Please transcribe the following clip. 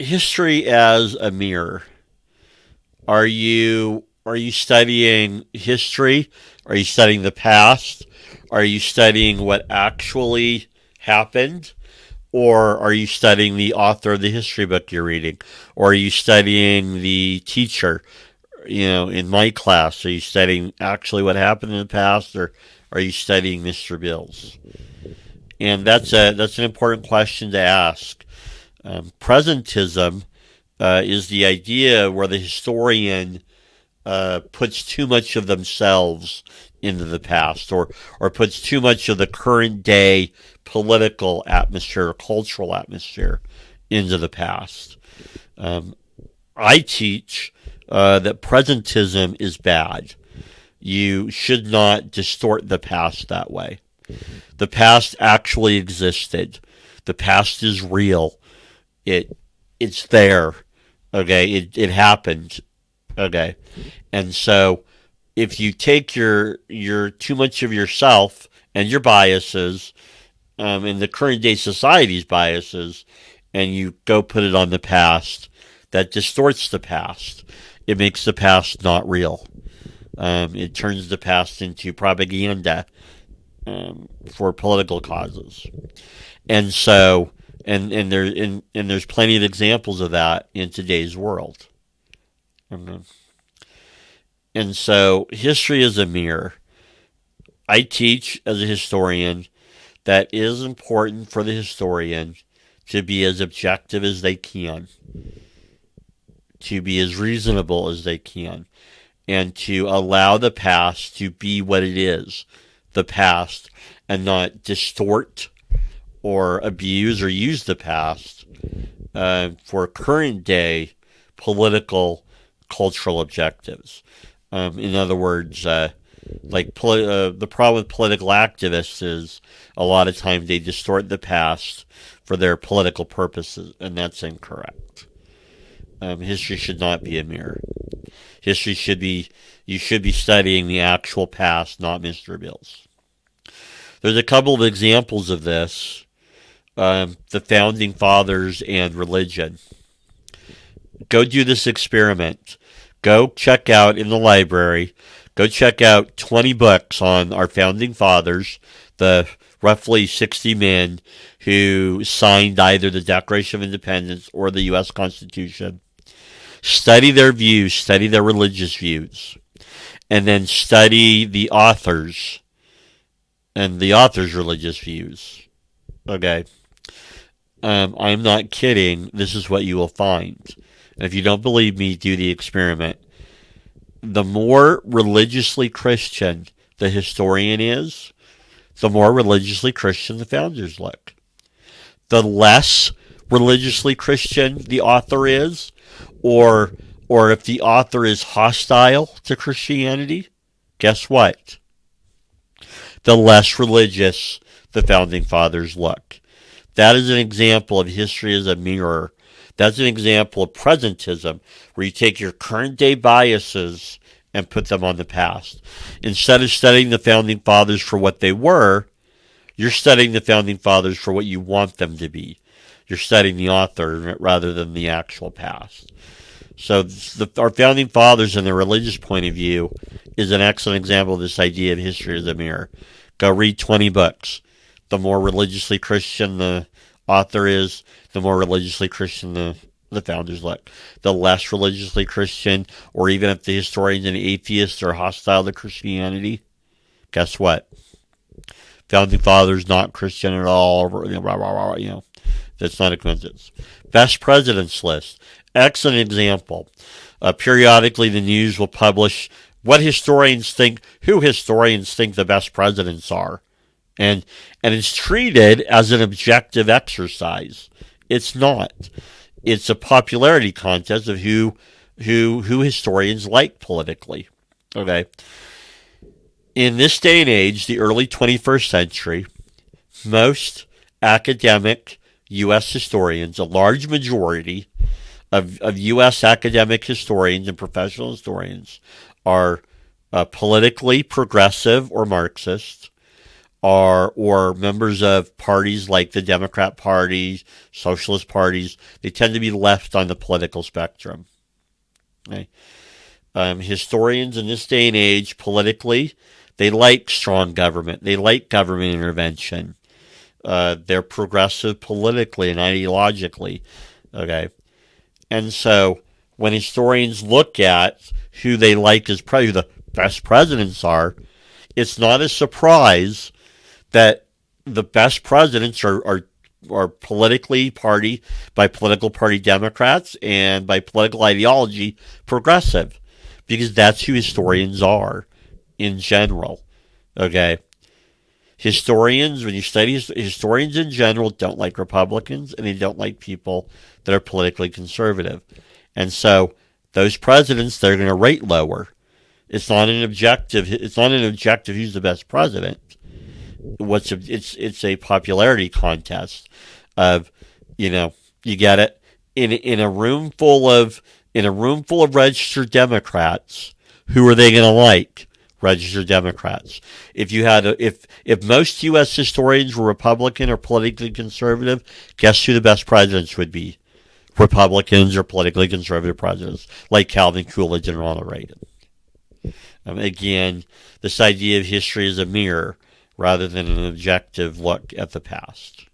history as a mirror. Are you studying history? Are you studying the past? Are you studying what actually happened? Or are you studying the author of the history book you're reading? Or are you studying the teacher? In my class, are you studying actually what happened in the past, or are you studying Mr. Bills? And that's an important question to ask. Presentism is the idea where the historian puts too much of themselves into the past, or puts too much of the current day political atmosphere or cultural atmosphere into the past. Um, I teach that presentism is bad. You should not distort the past that way. The past actually existed. The past is real. It's there. Okay, it happened. Okay, and so if you take your too much of yourself and your biases, and the current day society's biases, and you go put it on the past, that distorts the past. It makes the past not real. It turns the past into propaganda for political causes, and so there's plenty of examples of that in today's world. Um, And so history is a mirror. I teach as a historian that it is important for the historian to be as objective as they can, to be as reasonable as they can, and to allow the past to be what it is, the past, and not distort or abuse or use the past for current day political, cultural objectives. In other words, the problem with political activists is a lot of times they distort the past for their political purposes, and that's incorrect. History should not be a mirror. History should be You should be studying the actual past, not Mr. Bills. There's a couple of examples of this. The founding fathers and religion. Go do this experiment. Go check out in the library. Go check out 20 books on our founding fathers, the roughly 60 men who signed either the Declaration of Independence or the U.S. Constitution. Study their views, study their religious views, and then study the authors and the author's religious views. Okay. I'm not kidding. This is what you will find. And if you don't believe me, do the experiment. The more religiously Christian the historian is, the more religiously Christian the founders look. The less religiously Christian the author is, or if the author is hostile to Christianity, guess what? The less religious the founding fathers look. That is an example of history as a mirror. That's an example of presentism, where you take your current day biases and put them on the past. Instead of studying the founding fathers for what they were, you're studying the founding fathers for what you want them to be. You're studying the author rather than the actual past. So our founding fathers and their religious point of view is an excellent example of this idea of history as a mirror. Go read 20 books. The more religiously Christian the author is, the more religiously Christian the founders look. The less religiously Christian, or even if the historians and atheists are hostile to Christianity, guess what? Founding fathers not Christian at all. That's not a coincidence. Best presidents list. Excellent example. Periodically, the news will publish who historians think the best presidents are. And it's treated as an objective exercise. It's not. It's a popularity contest of who historians like politically. Okay. In this day and age, the early 21st century, most academic U.S. historians, a large majority of U.S. academic historians and professional historians, are politically progressive or Marxist, are, or members of parties like the Democrat Party, socialist parties, they tend to be left on the political spectrum. Okay? Historians in this day and age, politically, they like strong government. They like government intervention. They're progressive politically and ideologically. Okay. And so when historians look at who they like as who the best presidents are, it's not a surprise that the best presidents are politically by political party Democrats and by political ideology progressive, because that's who historians are in general. Okay. Historians, when you study historians in general, don't like Republicans and they don't like people that are politically conservative. And so those presidents, they're going to rate lower. It's not an objective who's the best president. It's a popularity contest of, you get it, in a room full of registered Democrats, who are they going to like? Registered Democrats. If most U.S. historians were Republican or politically conservative, guess who the best presidents would be? Republicans or politically conservative presidents, like Calvin Coolidge and Ronald Reagan. Again, this idea of history is a mirror rather than an objective look at the past.